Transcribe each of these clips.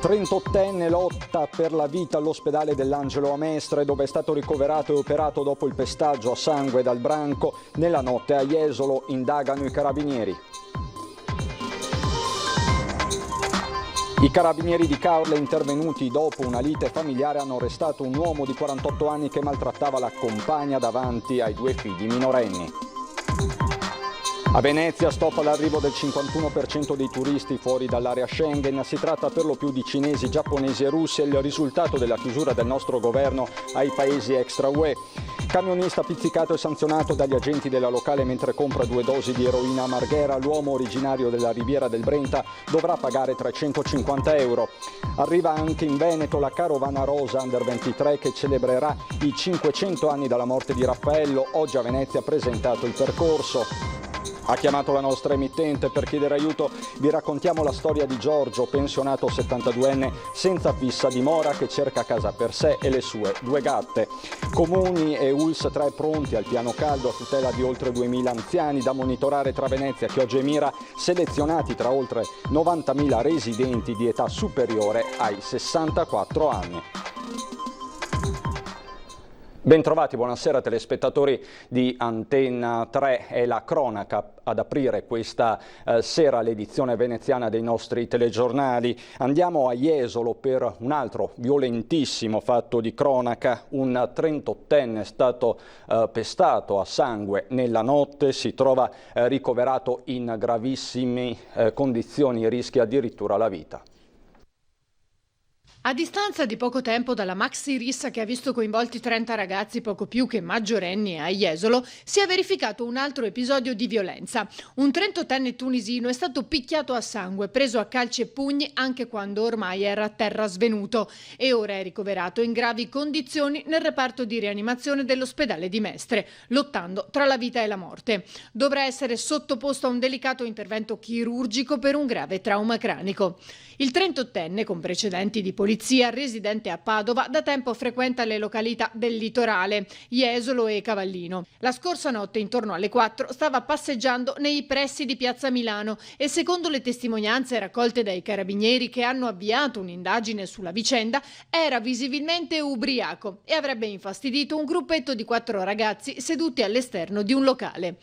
38enne lotta per la vita all'ospedale dell'Angelo a Mestre, dove è stato ricoverato e operato dopo il pestaggio a sangue dal branco. Nella notte a Jesolo indagano i carabinieri. I carabinieri di Caorle, intervenuti dopo una lite familiare, hanno arrestato un uomo di 48 anni che maltrattava la compagna davanti ai due figli minorenni. A Venezia stop all'arrivo del 51% dei turisti fuori dall'area Schengen. Si tratta per lo più di cinesi, giapponesi e russi. È il risultato della chiusura del nostro governo ai paesi extra UE. Camionista pizzicato e sanzionato dagli agenti della locale mentre compra 2 dosi di eroina a Marghera. L'uomo originario della Riviera del Brenta dovrà pagare 350 euro. Arriva anche in Veneto la carovana rosa Under 23 che celebrerà i 500 anni dalla morte di Raffaello. Oggi a Venezia ha presentato il percorso. Ha chiamato la nostra emittente per chiedere aiuto. Vi raccontiamo la storia di Giorgio, pensionato 72enne senza fissa dimora, che cerca casa per sé e le sue 2 gatte. Comuni e ULS 3 pronti al piano caldo a tutela di oltre 2000 anziani da monitorare tra Venezia, Chioggia e Mira, selezionati tra oltre 90.000 residenti di età superiore ai 64 anni. Bentrovati, buonasera telespettatori di Antenna 3. È la cronaca ad aprire questa sera l'edizione veneziana dei nostri telegiornali. Andiamo a Jesolo per un altro violentissimo fatto di cronaca. Un 38enne è stato pestato a sangue nella notte, si trova ricoverato in gravissime condizioni, rischia addirittura la vita. A distanza di poco tempo dalla maxi rissa che ha visto coinvolti 30 ragazzi poco più che maggiorenni a Jesolo, si è verificato un altro episodio di violenza. Un 38enne tunisino è stato picchiato a sangue, preso a calci e pugni anche quando ormai era a terra svenuto e ora è ricoverato in gravi condizioni nel reparto di rianimazione dell'ospedale di Mestre, lottando tra la vita e la morte. Dovrà essere sottoposto a un delicato intervento chirurgico per un grave trauma cranico. Il 38enne, con precedenti di polizia, residente a Padova, da tempo frequenta le località del litorale, Jesolo e Cavallino. La scorsa notte, intorno alle 4, stava passeggiando nei pressi di Piazza Milano e, secondo le testimonianze raccolte dai carabinieri che hanno avviato un'indagine sulla vicenda, era visibilmente ubriaco e avrebbe infastidito un gruppetto di 4 ragazzi seduti all'esterno di un locale.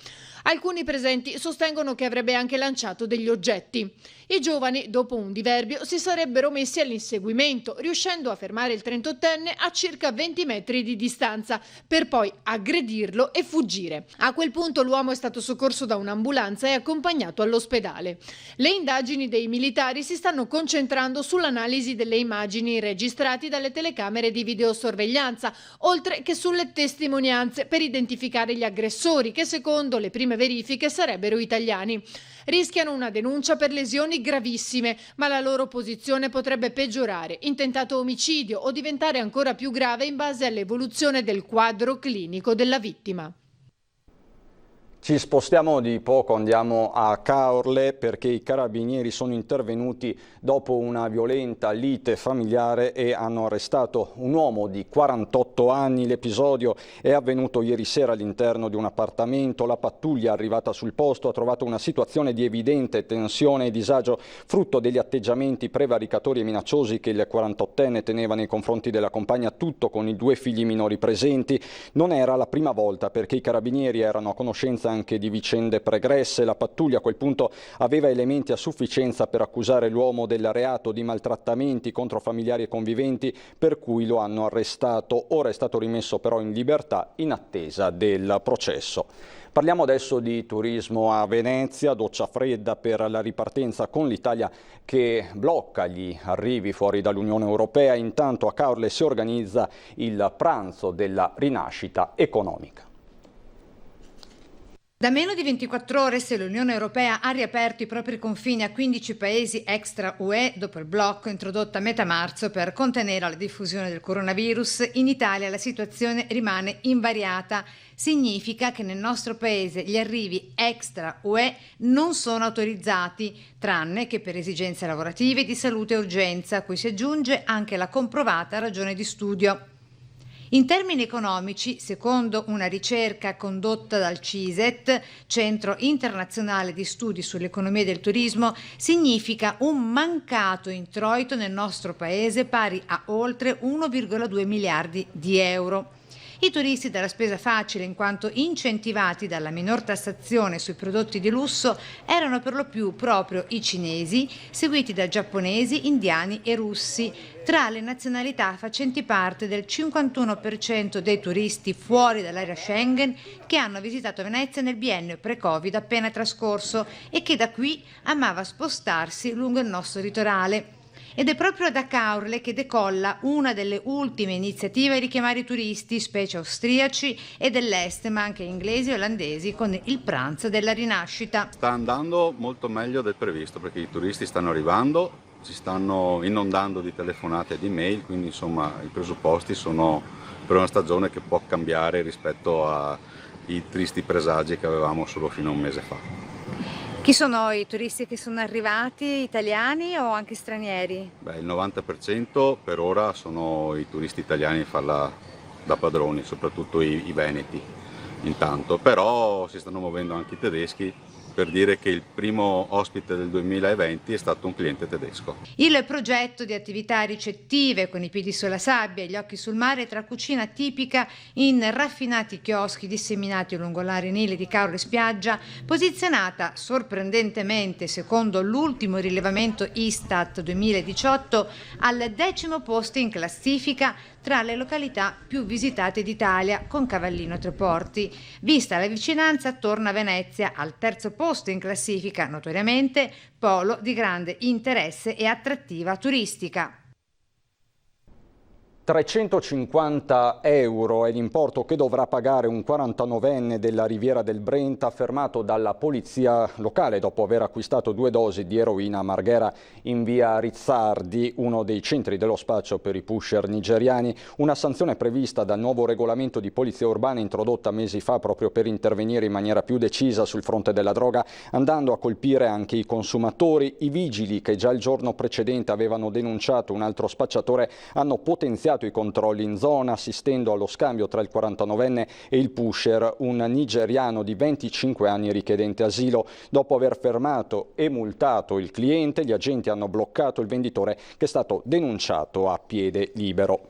Alcuni presenti sostengono che avrebbe anche lanciato degli oggetti. I giovani, dopo un diverbio, si sarebbero messi all'inseguimento, riuscendo a fermare il 38enne a circa 20 metri di distanza, per poi aggredirlo e fuggire. A quel punto l'uomo è stato soccorso da un'ambulanza e accompagnato all'ospedale. Le indagini dei militari si stanno concentrando sull'analisi delle immagini registrate dalle telecamere di videosorveglianza, oltre che sulle testimonianze per identificare gli aggressori, che secondo le prime verifiche sarebbero italiani. Rischiano una denuncia per lesioni gravissime, ma la loro posizione potrebbe peggiorare in tentato omicidio o diventare ancora più grave in base all'evoluzione del quadro clinico della vittima. Ci spostiamo di poco, andiamo a Caorle perché i carabinieri sono intervenuti dopo una violenta lite familiare e hanno arrestato un uomo di 48 anni. L'episodio è avvenuto ieri sera all'interno di un appartamento. La pattuglia arrivata sul posto ha trovato una situazione di evidente tensione e disagio, frutto degli atteggiamenti prevaricatori e minacciosi che il 48enne teneva nei confronti della compagna, tutto con i 2 figli minori presenti. Non era la prima volta perché i carabinieri erano a conoscenza anche di vicende pregresse. La pattuglia a quel punto aveva elementi a sufficienza per accusare l'uomo del reato di maltrattamenti contro familiari e conviventi, per cui lo hanno arrestato. Ora è stato rimesso però in libertà in attesa del processo. Parliamo adesso di turismo a Venezia, doccia fredda per la ripartenza con l'Italia che blocca gli arrivi fuori dall'Unione Europea. Intanto a Caorle si organizza il pranzo della rinascita economica. Da meno di 24 ore, se l'Unione Europea ha riaperto i propri confini a 15 paesi extra UE dopo il blocco introdotto a metà marzo per contenere la diffusione del coronavirus, in Italia la situazione rimane invariata. Significa che nel nostro paese gli arrivi extra UE non sono autorizzati, tranne che per esigenze lavorative, di salute e urgenza, a cui si aggiunge anche la comprovata ragione di studio. In termini economici, secondo una ricerca condotta dal CISET, Centro Internazionale di Studi sull'Economia del Turismo, significa un mancato introito nel nostro paese pari a oltre 1,2 miliardi di euro. I turisti dalla spesa facile, in quanto incentivati dalla minor tassazione sui prodotti di lusso, erano per lo più proprio i cinesi, seguiti da giapponesi, indiani e russi, tra le nazionalità facenti parte del 51% dei turisti fuori dall'area Schengen che hanno visitato Venezia nel biennio pre-Covid appena trascorso e che da qui amava spostarsi lungo il nostro litorale. Ed è proprio da Caorle che decolla una delle ultime iniziative a richiamare i turisti, specie austriaci e dell'est, ma anche inglesi e olandesi, con il pranzo della rinascita. Sta andando molto meglio del previsto perché i turisti stanno arrivando, si stanno inondando di telefonate e di mail, quindi insomma i presupposti sono per una stagione che può cambiare rispetto ai tristi presagi che avevamo solo fino a un mese fa. Chi sono i turisti che sono arrivati, italiani o anche stranieri? Il 90% per ora sono i turisti italiani a farla da padroni, soprattutto i veneti intanto, però si stanno muovendo anche i tedeschi, per dire che il primo ospite del 2020 è stato un cliente tedesco. Il progetto di attività ricettive con i piedi sulla sabbia e gli occhi sul mare tra cucina tipica in raffinati chioschi disseminati lungo l'arenile di Caorle Spiaggia, posizionata sorprendentemente, secondo l'ultimo rilevamento Istat 2018, al 10° posto in classifica tra le località più visitate d'Italia, con Cavallino Treporti. Vista la vicinanza, torna Venezia al 3° posto in classifica, notoriamente polo di grande interesse e attrattiva turistica. 350 euro è l'importo che dovrà pagare un 49enne della Riviera del Brenta fermato dalla polizia locale dopo aver acquistato 2 dosi di eroina a Marghera in via Rizzardi, uno dei centri dello spaccio per i pusher nigeriani. Una sanzione prevista dal nuovo regolamento di polizia urbana introdotta mesi fa proprio per intervenire in maniera più decisa sul fronte della droga, andando a colpire anche i consumatori. I vigili, che già il giorno precedente avevano denunciato un altro spacciatore, hanno potenziato i controlli in zona, assistendo allo scambio tra il 49enne e il pusher, un nigeriano di 25 anni richiedente asilo. Dopo aver fermato e multato il cliente, gli agenti hanno bloccato il venditore, che è stato denunciato a piede libero.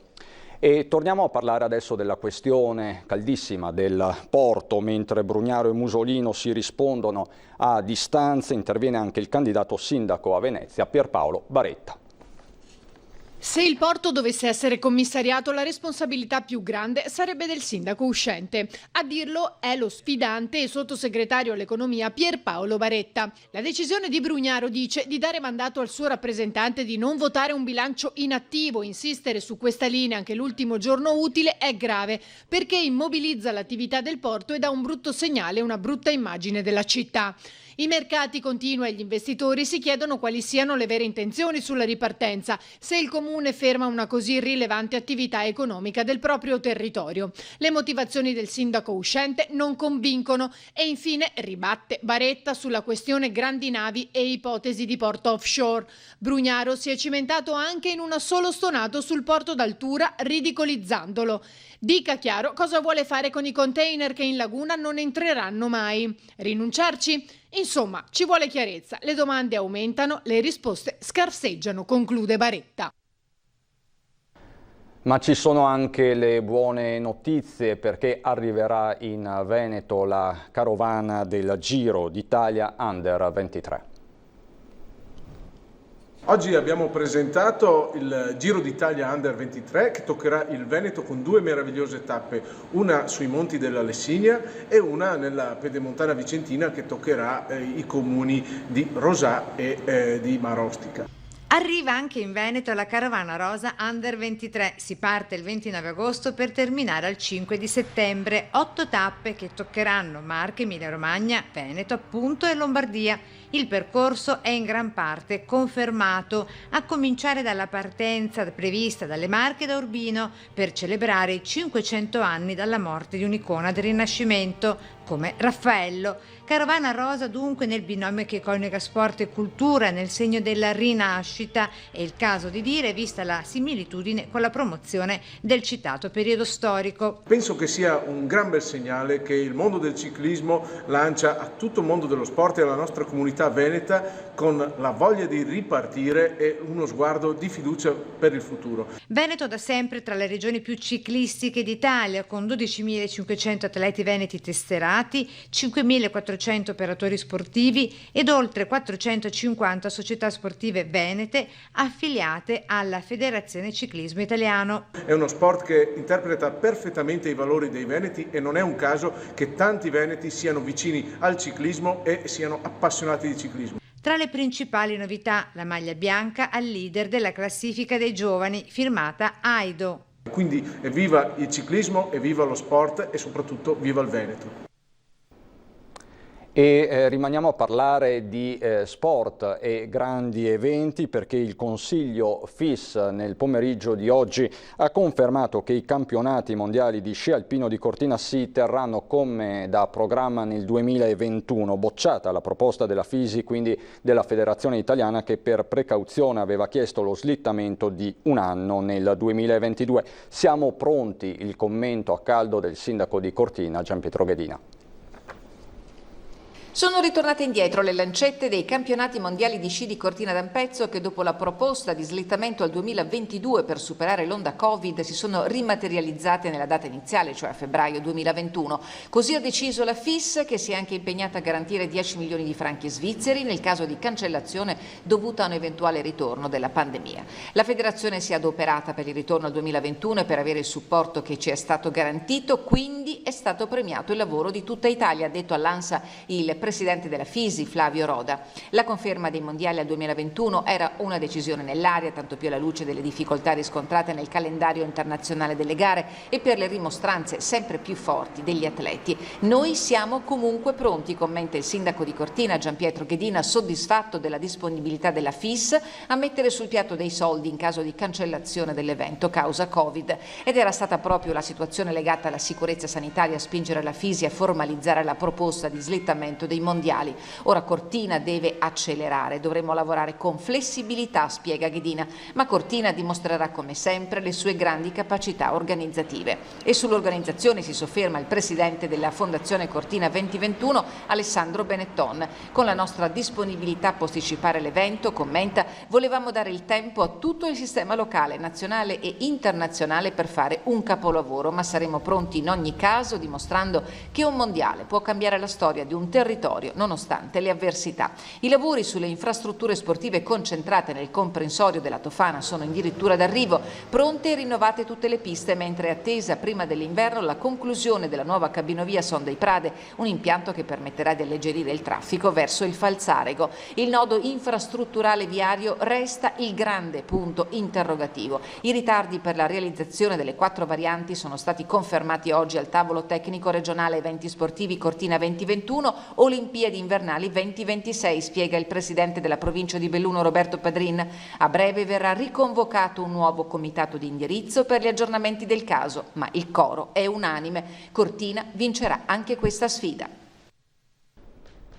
E torniamo a parlare adesso della questione caldissima del porto. Mentre Brugnaro e Musolino si rispondono a distanza, interviene anche il candidato sindaco a Venezia, Pierpaolo Baretta. Se il porto dovesse essere commissariato, la responsabilità più grande sarebbe del sindaco uscente. A dirlo è lo sfidante e sottosegretario all'economia Pierpaolo Baretta. La decisione di Brugnaro dice di dare mandato al suo rappresentante di non votare un bilancio inattivo. Insistere su questa linea anche l'ultimo giorno utile è grave, perché immobilizza l'attività del porto e dà un brutto segnale, una brutta immagine della città. I mercati, continua, e gli investitori si chiedono quali siano le vere intenzioni sulla ripartenza, se il comune ferma una così rilevante attività economica del proprio territorio. Le motivazioni del sindaco uscente non convincono e infine ribatte Baretta sulla questione grandi navi e ipotesi di porto offshore. Brugnaro si è cimentato anche in un solo stonato sul porto d'Altura, ridicolizzandolo. Dica chiaro cosa vuole fare con i container che in laguna non entreranno mai. Rinunciarci? Insomma, ci vuole chiarezza. Le domande aumentano, le risposte scarseggiano, conclude Baretta. Ma ci sono anche le buone notizie, perché arriverà in Veneto la carovana del Giro d'Italia Under 23. Oggi abbiamo presentato il Giro d'Italia Under 23 che toccherà il Veneto con 2 meravigliose tappe, una sui monti della Lessinia e una nella pedemontana vicentina che toccherà i comuni di Rosà e di Marostica. Arriva anche in Veneto la carovana rosa Under 23, si parte il 29 agosto per terminare al 5 di settembre, 8 tappe che toccheranno Marche, Emilia Romagna, Veneto appunto e Lombardia. Il percorso è in gran parte confermato, a cominciare dalla partenza prevista dalle Marche da Urbino per celebrare i 500 anni dalla morte di un'icona del Rinascimento come Raffaello. Carovana rosa dunque nel binomio che coniuga sport e cultura nel segno della rinascita, è il caso di dire, vista la similitudine con la promozione del citato periodo storico. Penso che sia un gran bel segnale che il mondo del ciclismo lancia a tutto il mondo dello sport e alla nostra comunità veneta con la voglia di ripartire e uno sguardo di fiducia per il futuro. Veneto da sempre tra le regioni più ciclistiche d'Italia, con 12.500 atleti veneti tesserati, 5.400 operatori sportivi ed oltre 450 società sportive venete affiliate alla Federazione Ciclismo Italiano. È uno sport che interpreta perfettamente i valori dei veneti e non è un caso che tanti veneti siano vicini al ciclismo e siano appassionati di ciclismo. Tra le principali novità, la maglia bianca al leader della classifica dei giovani, firmata Aido. Quindi viva il ciclismo, viva lo sport e soprattutto viva il Veneto. E rimaniamo a parlare di sport e grandi eventi, perché il Consiglio FIS nel pomeriggio di oggi ha confermato che i campionati mondiali di sci alpino di Cortina si terranno come da programma nel 2021, bocciata la proposta della FISI, quindi della Federazione Italiana, che per precauzione aveva chiesto lo slittamento di un anno nel 2022. Siamo pronti, il commento a caldo del sindaco di Cortina, Gianpietro Ghedina. Sono ritornate indietro le lancette dei campionati mondiali di sci di Cortina d'Ampezzo che dopo la proposta di slittamento al 2022 per superare l'onda Covid si sono rimaterializzate nella data iniziale, cioè a febbraio 2021. Così ha deciso la FIS, che si è anche impegnata a garantire 10 milioni di franchi svizzeri nel caso di cancellazione dovuta a un eventuale ritorno della pandemia. La federazione si è adoperata per il ritorno al 2021 e per avere il supporto che ci è stato garantito, quindi è stato premiato il lavoro di tutta Italia, ha detto all'ANSA il presidente della FISI, Flavio Roda. La conferma dei mondiali al 2021 era una decisione nell'aria, tanto più alla luce delle difficoltà riscontrate nel calendario internazionale delle gare e per le rimostranze sempre più forti degli atleti. Noi siamo comunque pronti, commenta il sindaco di Cortina, Gianpietro Ghedina, soddisfatto della disponibilità della FIS a mettere sul piatto dei soldi in caso di cancellazione dell'evento causa Covid. Ed era stata proprio la situazione legata alla sicurezza sanitaria a spingere la FISI a formalizzare la proposta di slittamento dei mondiali. Ora Cortina deve accelerare, dovremo lavorare con flessibilità, spiega Ghedina, ma Cortina dimostrerà come sempre le sue grandi capacità organizzative. E sull'organizzazione si sofferma il presidente della Fondazione Cortina 2021, Alessandro Benetton. Con la nostra disponibilità a posticipare l'evento, commenta, volevamo dare il tempo a tutto il sistema locale, nazionale e internazionale per fare un capolavoro, ma saremo pronti in ogni caso, dimostrando che un mondiale può cambiare la storia di un territorio nonostante le avversità. I lavori sulle infrastrutture sportive concentrate nel comprensorio della Tofana sono addirittura d'arrivo, pronte e rinnovate tutte le piste, mentre è attesa prima dell'inverno la conclusione della nuova cabinovia Son dei Prade, un impianto che permetterà di alleggerire il traffico verso il Falzarego. Il nodo infrastrutturale viario resta il grande punto interrogativo. I ritardi per la realizzazione delle 4 varianti sono stati confermati oggi al tavolo tecnico regionale eventi sportivi Cortina 2021, Olimpiadi invernali 2026, spiega il presidente della provincia di Belluno Roberto Padrin. A breve verrà riconvocato un nuovo comitato di indirizzo per gli aggiornamenti del caso, ma il coro è unanime. Cortina vincerà anche questa sfida.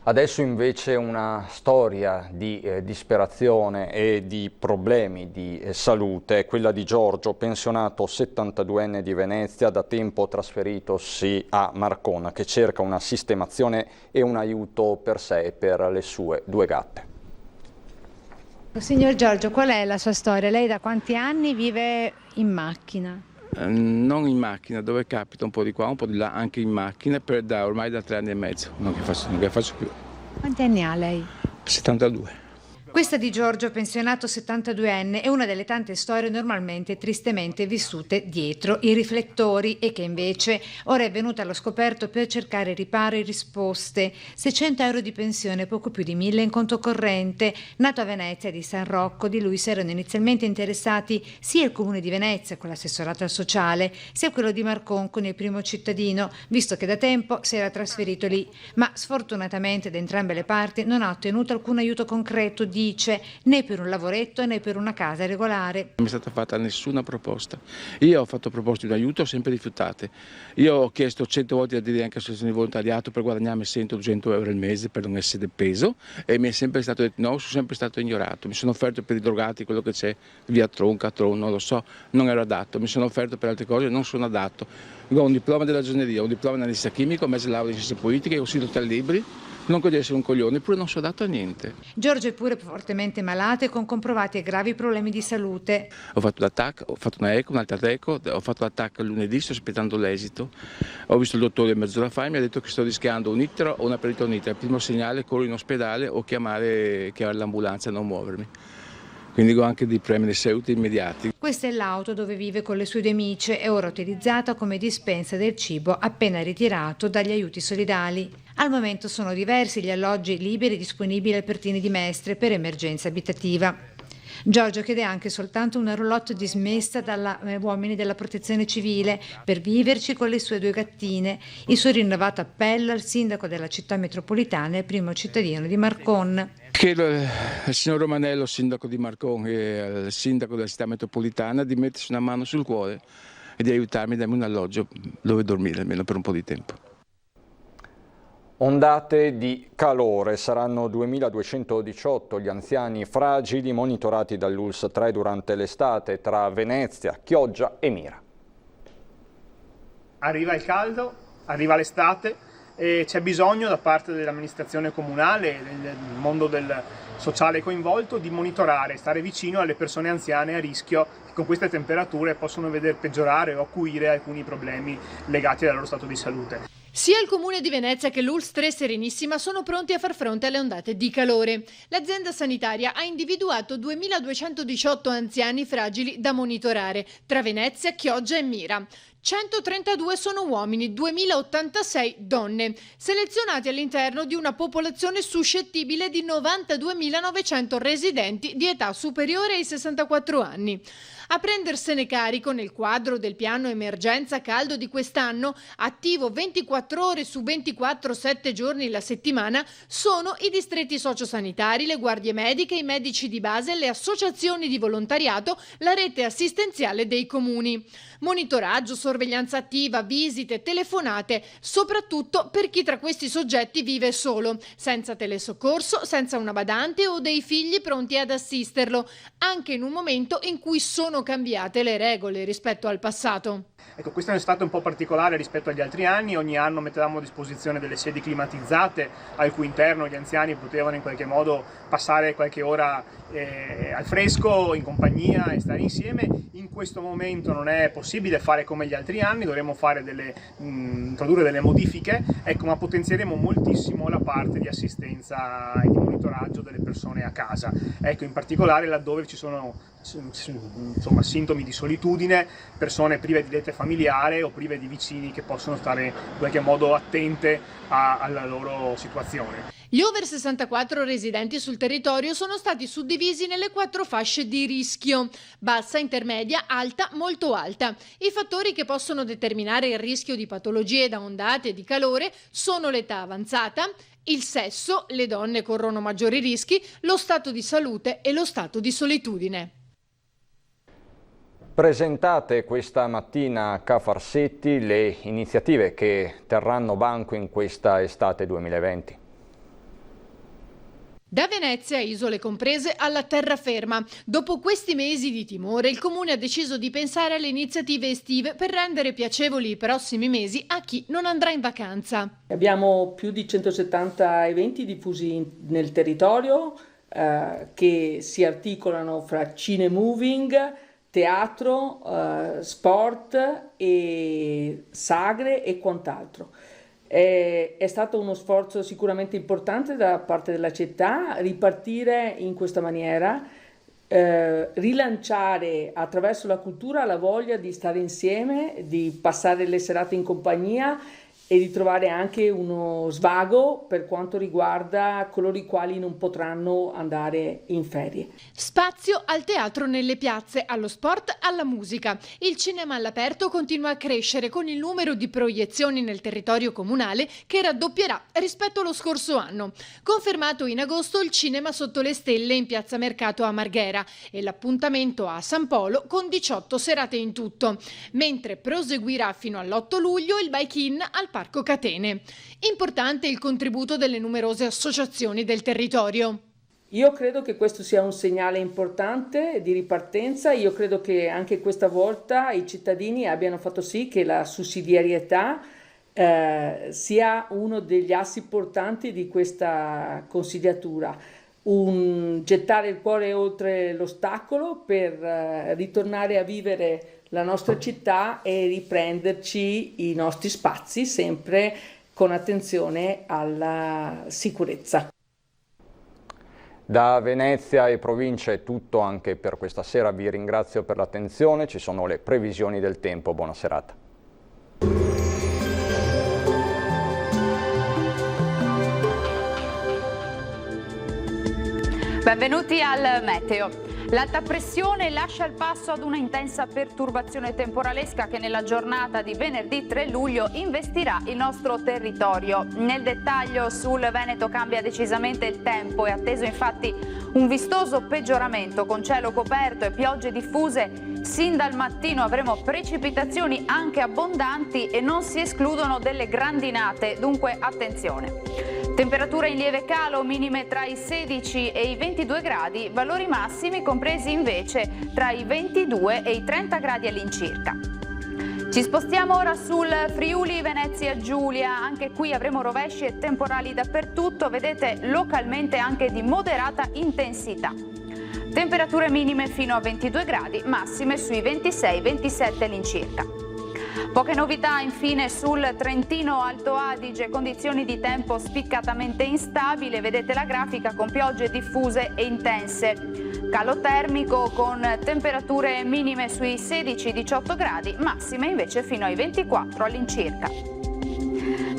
Adesso invece una storia di disperazione e di problemi di salute, quella di Giorgio, pensionato 72enne di Venezia, da tempo trasferitosi a Marcona, che cerca una sistemazione e un aiuto per sé e per le sue 2 gatte. Signor Giorgio, qual è la sua storia? Lei da quanti anni vive in macchina? Non in macchina, dove capita un po' di qua, un po' di là, anche in macchina, ormai da 3 anni e mezzo, non che faccio più. Quanti anni ha lei? 72. Questa di Giorgio, pensionato 72enne, è una delle tante storie normalmente tristemente vissute dietro i riflettori e che invece ora è venuta allo scoperto per cercare riparo e risposte. 600 euro di pensione, poco più di 1000 in conto corrente. Nato a Venezia di San Rocco, di lui si erano inizialmente interessati sia il Comune di Venezia con l'assessorato al sociale, sia quello di Marcon con il Primo Cittadino, visto che da tempo si era trasferito lì. Ma sfortunatamente da entrambe le parti non ha ottenuto alcun aiuto concreto, dice, né per un lavoretto né per una casa regolare. Non mi è stata fatta nessuna proposta. Io ho fatto proposte di aiuto, ho sempre rifiutate. Io ho chiesto 100 volte di dire anche associazione di volontariato per guadagnarmi 100-200 euro al mese per non essere peso e mi è sempre stato detto no, sono sempre stato ignorato. Mi sono offerto per i drogati, quello che c'è, via Tronca, non lo so, non ero adatto. Mi sono offerto per altre cose, non sono adatto. Ho un diploma della ragioneria, un diploma in analisi chimica, ho mezzo laurea in scienze politiche, ho scritto 3 libri. Non che di essere un coglione, eppure non sono dato a niente. Giorgio è pure fortemente malato e con comprovati e gravi problemi di salute. Ho fatto l'attacco, ho fatto una eco, un'altra eco, ho fatto l'attacco lunedì, sto aspettando l'esito. Ho visto il dottore mezz'ora fa e mi ha detto che sto rischiando un ittero o una peritonite. Al primo segnale corro in ospedale o chiamare l'ambulanza e non muovermi. Quindi ho anche dei problemi di salute immediati. Questa è l'auto dove vive con le sue 2 amiche, è ora utilizzata come dispensa del cibo appena ritirato dagli aiuti solidali. Al momento sono diversi gli alloggi liberi disponibili al Pertini di Mestre per emergenza abitativa. Giorgio chiede anche soltanto una roulotte dismessa dalla uomini della protezione civile per viverci con le sue 2 gattine. Il suo rinnovato appello al sindaco della città metropolitana e al Primo Cittadino di Marcon. Chiedo al signor Romanello, sindaco di Marcon, e al sindaco della città metropolitana di mettersi una mano sul cuore e di aiutarmi a darmi un alloggio dove dormire almeno per un po' di tempo. Ondate di calore, saranno 2218 gli anziani fragili monitorati dall'ULSS 3 durante l'estate tra Venezia, Chioggia e Mira. Arriva il caldo, arriva l'estate e c'è bisogno da parte dell'amministrazione comunale, del mondo del sociale coinvolto, di monitorare, stare vicino alle persone anziane a rischio che con queste temperature possono vedere peggiorare o acuire alcuni problemi legati al loro stato di salute. Sia il Comune di Venezia che l'ULSS 3 Serenissima sono pronti a far fronte alle ondate di calore. L'azienda sanitaria ha individuato 2218 anziani fragili da monitorare tra Venezia, Chioggia e Mira. 132 sono uomini, 2086 donne, selezionati all'interno di una popolazione suscettibile di 92.900 residenti di età superiore ai 64 anni. A prendersene carico nel quadro del piano emergenza caldo di quest'anno, attivo 24 ore su 24, 7 giorni la settimana, sono i distretti sociosanitari, le guardie mediche, i medici di base, le associazioni di volontariato, la rete assistenziale dei comuni. Monitoraggio, sorveglianza attiva, visite, telefonate, soprattutto per chi tra questi soggetti vive solo, senza telesoccorso, senza una badante o dei figli pronti ad assisterlo, anche in un momento in cui sono cambiate le regole rispetto al passato. Ecco, questo è stato un po' particolare rispetto agli altri anni. Ogni anno mettevamo a disposizione delle sedi climatizzate al cui interno gli anziani potevano in qualche modo passare qualche ora al fresco, in compagnia e stare insieme. In questo momento non è possibile fare come gli altri anni, dovremo fare introdurre delle modifiche, ecco, ma potenzieremo moltissimo la parte di assistenza e di monitoraggio delle persone a casa. Ecco, in particolare laddove ci sono sintomi di solitudine, persone prive di rete familiare o prive di vicini che possono stare in qualche modo attente alla loro situazione. Gli over 64 residenti sul territorio sono stati suddivisi nelle 4 fasce di rischio: bassa, intermedia, alta, molto alta. I fattori che possono determinare il rischio di patologie da ondate di calore sono l'età avanzata, il sesso, le donne corrono maggiori rischi, lo stato di salute e lo stato di solitudine. Presentate questa mattina a Ca' Farsetti le iniziative che terranno banco in questa estate 2020. Da Venezia, isole comprese, alla terraferma. Dopo questi mesi di timore, il Comune ha deciso di pensare alle iniziative estive per rendere piacevoli i prossimi mesi a chi non andrà in vacanza. Abbiamo più di 170 eventi diffusi nel territorio che si articolano fra cinemoving, teatro, sport e sagre e quant'altro. È stato uno sforzo sicuramente importante da parte della città ripartire in questa maniera, rilanciare attraverso la cultura la voglia di stare insieme, di passare le serate in compagnia e di trovare anche uno svago per quanto riguarda coloro i quali non potranno andare in ferie. Spazio al teatro nelle piazze, allo sport, alla musica. Il cinema all'aperto continua a crescere con il numero di proiezioni nel territorio comunale che raddoppierà rispetto allo scorso anno. Confermato in agosto il cinema sotto le stelle in Piazza Mercato a Marghera e l'appuntamento a San Polo con 18 serate in tutto, mentre proseguirà fino all'8 luglio il Bike-in al Parco Catene. Importante il contributo delle numerose associazioni del territorio. Io credo che questo sia un segnale importante di ripartenza. Io credo che anche questa volta i cittadini abbiano fatto sì che la sussidiarietà sia uno degli assi portanti di questa consigliatura. Gettare il cuore oltre l'ostacolo per ritornare a vivere la nostra città e riprenderci i nostri spazi, sempre con attenzione alla sicurezza. Da Venezia e provincia è tutto anche per questa sera, vi ringrazio per l'attenzione, ci sono le previsioni del tempo, buona serata. Benvenuti al meteo. L'alta pressione lascia il passo ad una intensa perturbazione temporalesca che nella giornata di venerdì 3 luglio investirà il nostro territorio. Nel dettaglio sul Veneto cambia decisamente il tempo, è atteso infatti un vistoso peggioramento con cielo coperto e piogge diffuse. Sin dal mattino avremo precipitazioni anche abbondanti e non si escludono delle grandinate, dunque attenzione. Temperature in lieve calo, minime tra i 16 e i 22 gradi, valori massimi compresi invece tra i 22 e i 30 gradi all'incirca. Ci spostiamo ora sul Friuli Venezia Giulia, anche qui avremo rovesci e temporali dappertutto, vedete localmente anche di moderata intensità. Temperature minime fino a 22 gradi, massime sui 26-27 all'incirca. Poche novità infine sul Trentino Alto Adige, condizioni di tempo spiccatamente instabile, vedete la grafica con piogge diffuse e intense. Calo termico con temperature minime sui 16-18 gradi, massime invece fino ai 24 all'incirca.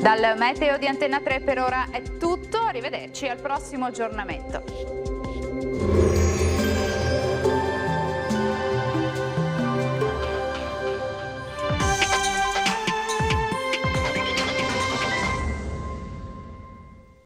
Dal meteo di Antenna 3 per ora è tutto, arrivederci al prossimo aggiornamento.